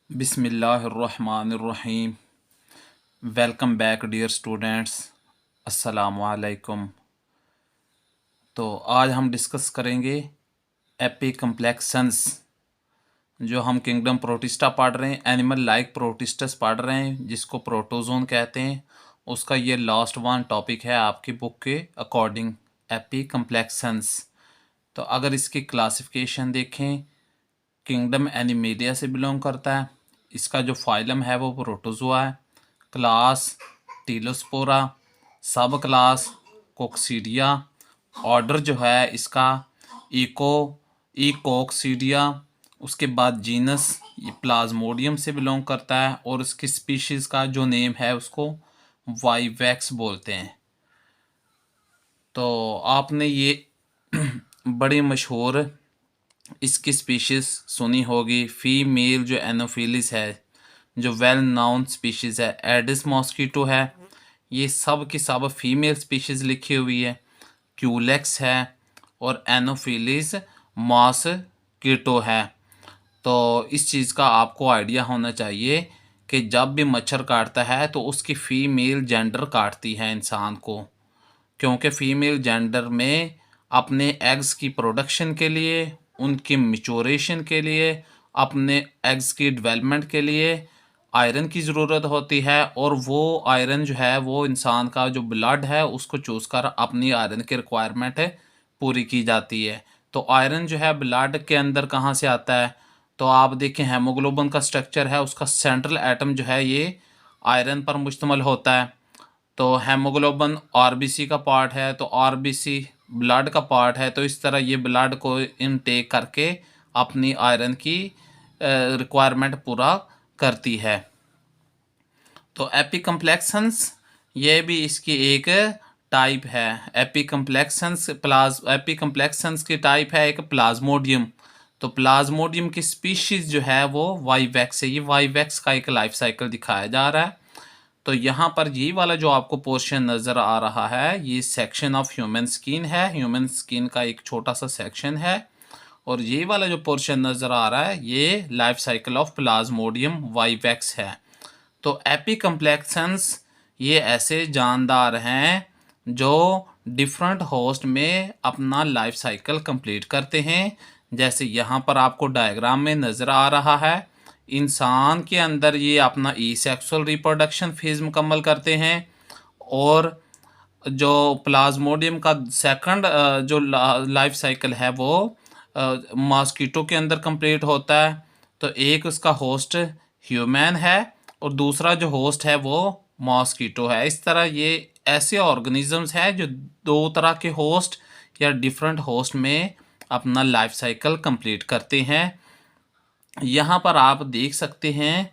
बिस्मिल्लाहिर्रहमानिर्रहीम। Welcome back dear students, अस्सलामु अलैकुम। तो आज हम डिस्कस करेंगे एपी कम्प्लेक्सन्स। जो हम किंगडम प्रोटिस्टा पढ़ रहे हैं, एनिमल लाइक प्रोटिस्टस पढ़ रहे हैं, जिसको प्रोटोजोन कहते हैं, उसका ये लास्ट वन टॉपिक है आपकी बुक के अकॉर्डिंग, एपी कम्प्लेक्सन्स। तो अगर इसकी क्लासिफिकेशन देखें, किंगडम एनिमेलिया से बिलोंग करता है। इसका जो फाइलम है वो प्रोटोजोआ है। क्लास टीलोस्पोरा, सब क्लास कोक्सीडिया, ऑर्डर जो है इसका इकोक्सीडिया। उसके बाद जीनस ये प्लाज्मोडियम से बिलोंग करता है और इसकी स्पीशीज़ का जो नेम है उसको वाइवैक्स बोलते हैं। तो आपने ये बड़ी मशहूर इसकी स्पीशीज़ सुनी होगी। फीमेल जो एनोफिलिस है, जो वेल नाउन स्पीशीज़ है, एडिस मॉस्किटो है। ये सब की सब फीमेल स्पीशीज़ लिखी हुई है। क्यूलेक्स है और एनोफिलिस मॉस्किटो है। तो इस चीज़ का आपको आइडिया होना चाहिए कि जब भी मच्छर काटता है तो उसकी फ़ीमेल जेंडर काटती है इंसान को, क्योंकि फ़ीमेल जेंडर में अपने एग्स की प्रोडक्शन के लिए, उनकी मैच्योरेशन के लिए, अपने एग्स की डेवलपमेंट के लिए आयरन की ज़रूरत होती है। और वो आयरन जो है वो इंसान का जो ब्लड है उसको चूज़ कर अपनी आयरन की रिक्वायरमेंट पूरी की जाती है। तो आयरन जो है ब्लड के अंदर कहाँ से आता है? तो आप देखें, हेमोग्लोबिन का स्ट्रक्चर है, उसका सेंट्रल एटम जो है ये आयरन पर मुश्तमिल होता है। तो हेमोग्लोबिन आरबीसी का पार्ट है, तो आरबीसी ब्लड का पार्ट है। तो इस तरह ये ब्लड को इनटेक करके अपनी आयरन की रिक्वायरमेंट पूरा करती है। तो एपिकम्प्लेक्सन्स ये भी इसकी एक टाइप है। एपिकम्प्लेक्सन्स की टाइप है एक प्लाज्मोडियम। तो प्लाज्मोडियम की स्पीशीज़ जो है वो वाइवैक्स है। ये वाइवैक्स का एक लाइफ साइकिल दिखाया जा रहा है। तो यहाँ पर ये वाला जो आपको पोर्शन नज़र आ रहा है, ये सेक्शन ऑफ ह्यूमन स्किन है। ह्यूमन स्किन का एक छोटा सा सेक्शन है। और ये वाला जो पोर्शन नज़र आ रहा है ये life cycle of Plasmodium vivax है। तो एपिकम्प्लेक्सन्स ये ऐसे जानदार हैं जो डिफरेंट होस्ट में अपना लाइफ साइकिल कंप्लीट करते हैं। जैसे यहाँ पर आपको डायग्राम में नज़र आ रहा है, इंसान के अंदर ये अपना सेक्सुअल रिप्रोडक्शन फेज़ मुकम्मल करते हैं। और जो प्लाज्मोडियम का सेकंड जो लाइफ साइकिल है वो मॉस्किटो के अंदर कंप्लीट होता है। तो एक उसका होस्ट ह्यूमन है और दूसरा जो होस्ट है वो मॉस्किटो है। इस तरह ये ऐसे ऑर्गेनिजम्स हैं जो दो तरह के होस्ट या डिफरेंट होस्ट में अपना लाइफ साइकिल कंप्लीट करते हैं। यहाँ पर आप देख सकते हैं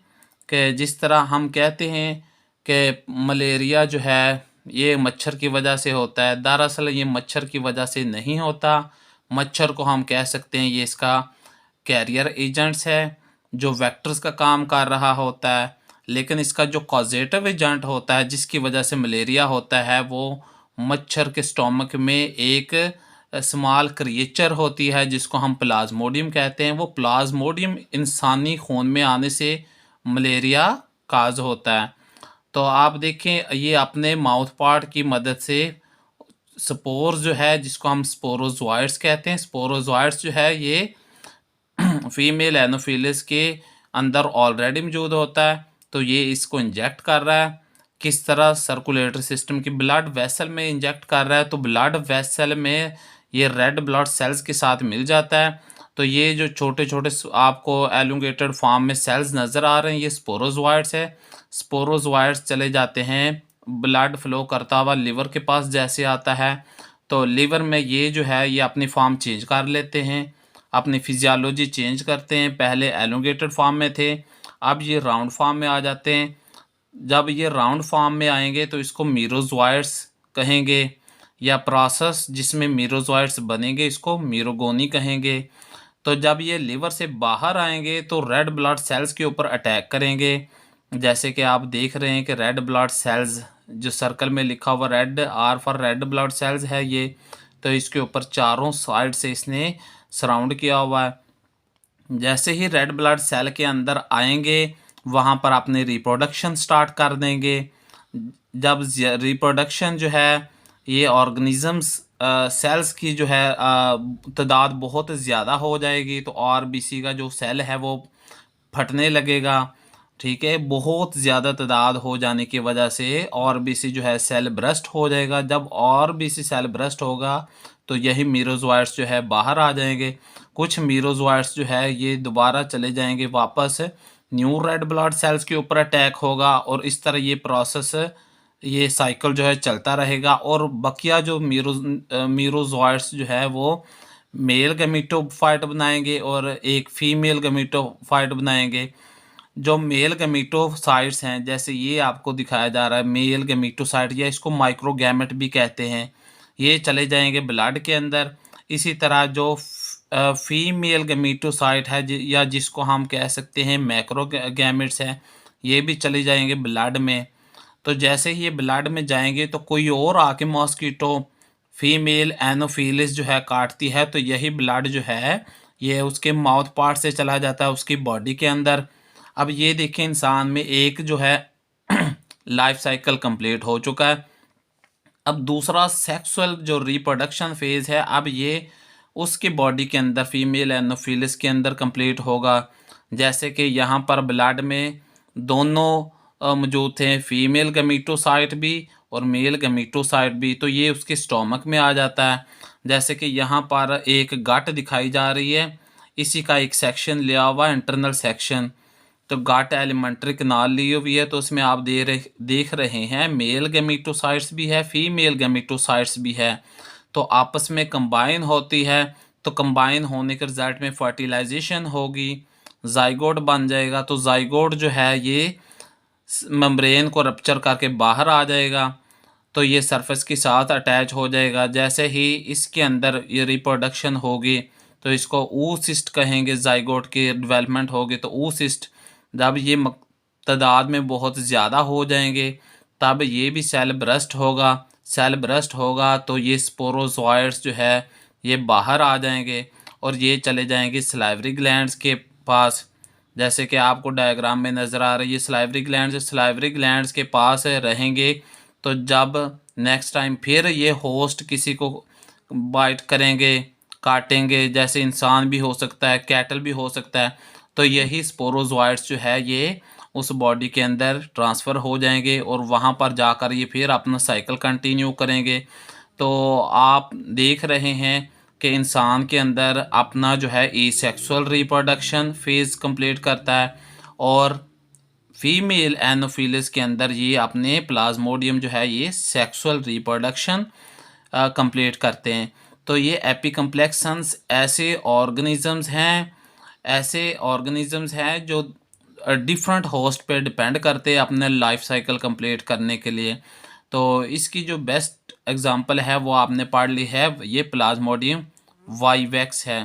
कि जिस तरह हम कहते हैं कि मलेरिया जो है ये मच्छर की वजह से होता है, दरअसल ये मच्छर की वजह से नहीं होता। मच्छर को हम कह सकते हैं ये इसका कैरियर एजेंट्स है जो वेक्टर्स का काम कर रहा होता है। लेकिन इसका जो कॉजेटिव एजेंट होता है जिसकी वजह से मलेरिया होता है वो मच्छर के स्टोमक में एक स्मॉल क्रिएचर होती है जिसको हम प्लाज्मोडियम कहते हैं। वो प्लाज्मोडियम इंसानी खून में आने से मलेरिया काज होता है। तो आप देखें ये अपने माउथ पार्ट की मदद से स्पोर्स जो है जिसको हम स्पोरोजोइड्स कहते हैं, स्पोरोजोइड्स जो है ये फीमेल एनोफिलिस के अंदर ऑलरेडी मौजूद होता है। तो ये इसको इंजेक्ट कर रहा है। किस तरह? सर्कुलेटरी सिस्टम की ब्लड वेसल में इंजेक्ट कर रहा है। तो ब्लड वेसल में ये रेड ब्लड सेल्स के साथ मिल जाता है। तो ये जो छोटे छोटे आपको एलुंगेटेड फॉर्म में सेल्स नज़र आ रहे हैं ये स्पोरोजोइड्स है। स्पोरोजोइड्स चले जाते हैं, ब्लड फ्लो करता हुआ लिवर के पास जैसे आता है। तो लिवर में ये जो है ये अपनी फॉर्म चेंज कर लेते हैं, अपनी फिजियोलॉजी चेंज करते हैं। पहले एलोंगेटेड फॉर्म में थे, अब ये राउंड फॉर्म में आ जाते हैं। जब ये राउंड फॉर्म में आएंगे तो इसको मीरोजोइड्स कहेंगे, या प्रोसेस जिसमें मीरोजोइड्स बनेंगे इसको मीरोगोनी कहेंगे। तो जब ये लिवर से बाहर आएंगे तो रेड ब्लड सेल्स के ऊपर अटैक करेंगे। जैसे कि आप देख रहे हैं कि रेड ब्लड सेल्स जो सर्कल में लिखा हुआ red R for red blood cells है ये, तो इसके ऊपर चारों साइड से इसने सराउंड किया हुआ है। जैसे ही रेड ब्लड सेल के अंदर आएंगे वहाँ पर अपने रिप्रोडक्शन स्टार्ट कर देंगे। जब रिप्रोडक्शन जो है ये ऑर्गेनिजम्स सेल्स की जो है तादाद बहुत ज़्यादा हो जाएगी, तो आरबीसी का जो सेल है वो फटने लगेगा। ठीक है, बहुत ज़्यादा तादाद हो जाने की वजह से आरबीसी जो है सेल ब्रस्ट हो जाएगा। जब आरबीसी सेल ब्रस्ट होगा तो यही मीरोजोइट्स जो है बाहर आ जाएंगे। कुछ मीरोजोइट्स जो है ये दोबारा चले जाएंगे वापस, न्यू रेड ब्लड सेल्स के ऊपर अटैक होगा, और इस तरह ये प्रोसेस, ये साइकिल जो है चलता रहेगा। और बकिया जो मीरोजोइट्स जो है वो मेल गमीटोफाइट बनाएंगे और एक फीमेल गमीटोफाइट बनाएंगे। जो मेल गमीटोसाइट्स हैं, जैसे ये आपको दिखाया जा रहा है मेल गमीटोसाइट, या इसको माइक्रोगैमेट भी कहते हैं, ये चले जाएंगे ब्लड के अंदर। इसी तरह जो फीमेल गमीटोसाइट है या जिसको हम कह सकते हैं मैक्रोगैमेट्स हैं, ये भी चले जाएंगे ब्लड में। तो जैसे ही ये ब्लड में जाएंगे तो कोई और आके मॉस्किटो फीमेल एनोफिलिस जो है काटती है, तो यही ब्लड जो है ये उसके माउथ पार्ट से चला जाता है उसकी बॉडी के अंदर। अब ये देखें, इंसान में एक जो है लाइफ साइकिल कंप्लीट हो चुका है। अब दूसरा सेक्सुअल जो रिप्रोडक्शन फेज़ है, अब ये उसकी बॉडी के अंदर फीमेल एनोफिलिस के अंदर कंप्लीट होगा। जैसे कि यहाँ पर ब्लड में दोनों मौजूद थे, फीमेल गमीटोसाइट भी और मेल गमीटोसाइट भी, तो ये उसके स्टोमक में आ जाता है। जैसे कि यहाँ पर एक गट दिखाई जा रही है, इसी का एक सेक्शन लिया हुआ इंटरनल सेक्शन। तो गट एलिमेंट्री कनाल ली हुई है, तो उसमें आप देख रहे हैं मेल गमीटोसाइट्स भी है, फीमेल गमीटोसाइट्स भी है, तो आपस में कंबाइन होती है। तो कंबाइन होने के रिजल्ट में फर्टिलाइजेशन होगी, जाइगोट बन जाएगा। तो जाइगोट जो है ये मेम्ब्रेन को रप्चर करके बाहर आ जाएगा, तो ये सरफेस के साथ अटैच हो जाएगा। जैसे ही इसके अंदर ये रिप्रोडक्शन होगी तो इसको oocyst कहेंगे, जाइगोट की डेवलपमेंट होगी तो oocyst। जब ये तादाद में बहुत ज़्यादा हो जाएंगे तब ये भी सेल ब्रस्ट होगा। सेल ब्रस्ट होगा तो ये स्पोरोजोइड्स जो है ये बाहर आ जाएंगे और ये चले जाएंगे सलाइवरी ग्लैंड्स के पास। जैसे कि आपको डायग्राम में नज़र आ रही है सलाइवरी ग्लैंड्स के पास रहेंगे। तो जब नेक्स्ट टाइम फिर ये होस्ट किसी को बाइट करेंगे, काटेंगे, जैसे इंसान भी हो सकता है, कैटल भी हो सकता है, तो यही स्पोरोजोइट्स जो है ये उस बॉडी के अंदर ट्रांसफ़र हो जाएंगे और वहाँ पर जाकर ये फिर अपना साइकिल कंटिन्यू करेंगे। तो आप देख रहे हैं कि इंसान के अंदर अपना जो है एसेक्सुअल रिप्रोडक्शन फेज़ कंप्लीट करता है, और फीमेल एनोफिलिस के अंदर ये अपने प्लाज्मोडियम जो है ये सेक्सुअल रिप्रोडक्शन कंप्लीट करते हैं। तो ये एपिकम्प्लेक्सन्स ऐसे ऑर्गेनिजम्स हैं जो डिफरेंट होस्ट पे डिपेंड करते हैं अपने लाइफ साइकिल कंप्लीट करने के लिए। तो इसकी जो बेस्ट एग्जांपल है वो आपने पढ़ ली है, ये प्लाज्मोडियम वाइवेक्स है।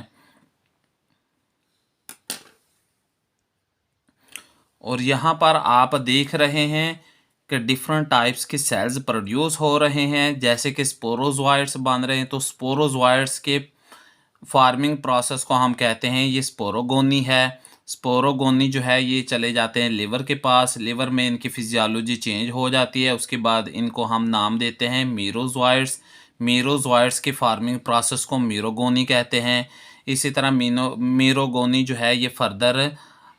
और यहाँ पर आप देख रहे हैं कि डिफरेंट टाइप्स के सेल्स प्रोड्यूस हो रहे हैं, जैसे कि स्पोरोजोइट्स बन रहे हैं। तो स्पोरोजोइट्स के फार्मिंग प्रोसेस को हम कहते हैं ये स्पोरोगोनी है। स्पोरोगोनी जो है ये चले जाते हैं लिवर के पास, लिवर में इनकी फिजियोलॉजी चेंज हो जाती है, उसके बाद इनको हम नाम देते हैं मीरोजोइट्स। मीरोजोइट्स की फार्मिंग प्रोसेस को मीरोगोनी कहते हैं। इसी तरह मीरोगोनी जो है ये फर्दर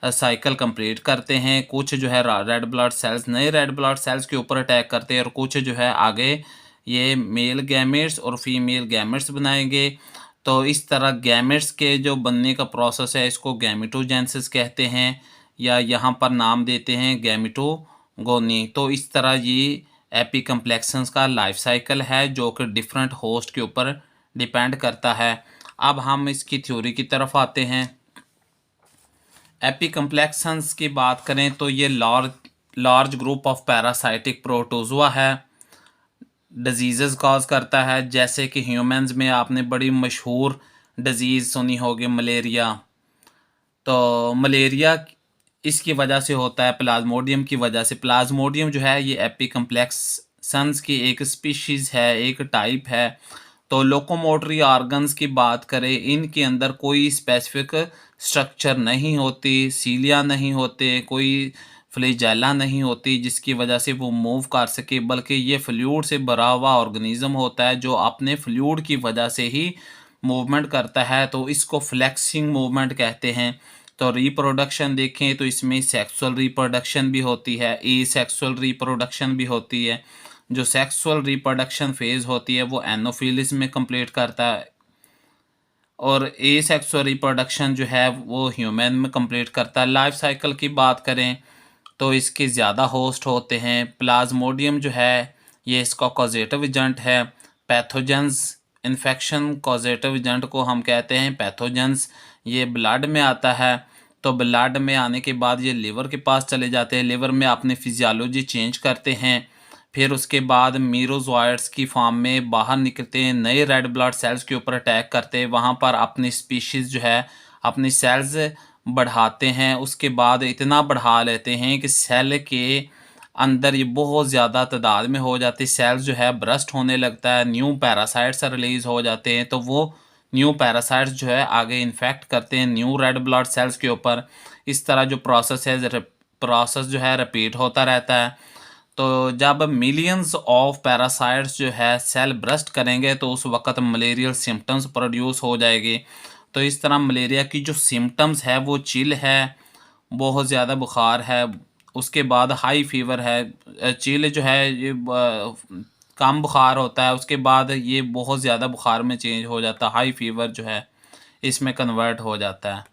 साइकिल कंप्लीट करते हैं। कुछ जो है रेड ब्लड सेल्स नए रेड ब्लड सेल्स के ऊपर अटैक करते हैं, और कुछ जो है आगे ये मेल गैमेट्स और फीमेल गैमेट्स बनाएंगे। तो इस तरह गैमेट्स के जो बनने का प्रोसेस है इसको गैमेटोजेनेसिस कहते हैं, या यहाँ पर नाम देते हैं गैमेटोगोनी। तो इस तरह ये एपिकम्प्लेक्सन्स का लाइफ साइकिल है जो कि डिफरेंट होस्ट के ऊपर डिपेंड करता है। अब हम इसकी थ्योरी की तरफ आते हैं। एपिकम्प्लेक्सन्स की बात करें तो ये large group of parasitic protozoa है, डिजीज़ कॉज करता है। जैसे कि ह्यूमंस में आपने बड़ी मशहूर डिजीज़ सुनी होगी मलेरिया। तो मलेरिया इसकी वजह से होता है प्लाज्मोडियम की वजह से। प्लाज्मोडियम जो है ये एपिकम्प्लेक्सन्स की एक स्पीशीज़ है, एक टाइप है। तो लोकोमोटरी ऑर्गन्स की बात करें, इनके अंदर कोई स्पेसिफिक स्ट्रक्चर नहीं होती, सीलिया नहीं होते, कोई फ्लैजेला नहीं होती जिसकी वजह से वो मूव कर सके, बल्कि ये फ्लूइड से भरा हुआ ऑर्गेनिज्म होता है जो अपने फ्लूइड की वजह से ही मूवमेंट करता है, तो इसको फ्लेक्सिंग मूवमेंट कहते हैं। तो रिप्रोडक्शन देखें तो इसमें सेक्सुअल रिप्रोडक्शन भी होती है, एसेक्सुअल रिप्रोडक्शन भी होती है। जो सेक्सुअल रिप्रोडक्शन फेज़ होती है वो एनोफिलिस में कंप्लीट करता है, और एसेक्सुअल रिप्रोडक्शन जो है वो ह्यूमन में कंप्लीट करता है। लाइफ साइकिल की बात करें तो इसके ज़्यादा होस्ट होते हैं। प्लाज्मोडियम जो है ये इसका कॉजेटिव एजेंट है। पैथोजेंस, इन्फेक्शन कॉजेटिव एजेंट को हम कहते हैं पैथोजेंस। ये ब्लड में आता है, तो ब्लड में आने के बाद ये लिवर के पास चले जाते हैं, लिवर में अपनी फिजियोलॉजी चेंज करते हैं, फिर उसके बाद मीरोजोइट्स की फॉर्म में बाहर निकलते हैं, नए रेड ब्लड सेल्स के ऊपर अटैक करते हैं, वहाँ पर अपनी स्पीशीज़ जो है अपनी सेल्स बढ़ाते हैं। उसके बाद इतना बढ़ा लेते हैं कि सेल के अंदर ये बहुत ज़्यादा तादाद में हो जाती है, सेल्स जो है बर्स्ट होने लगता है, न्यू पैरासाइट्स रिलीज़ हो जाते हैं, तो वो न्यू पैरासाइट्स जो है आगे इन्फेक्ट करते हैं न्यू रेड ब्लड सेल्स के ऊपर। इस तरह जो प्रोसेस जो है रिपीट होता रहता है। तो जब मिलियंस ऑफ पैरासाइट्स जो है सेल ब्रस्ट करेंगे तो उस वक़्त मलेरियल सिम्पटम्स प्रोड्यूस हो जाएगी। तो इस तरह मलेरिया की जो सिम्पटम्स है वो चिल है, बहुत ज़्यादा बुखार है, उसके बाद हाई फीवर है। चिल जो है ये कम बुखार होता है, उसके बाद ये बहुत ज़्यादा बुखार में चेंज हो जाता है, हाई फीवर जो है इसमें कन्वर्ट हो जाता है।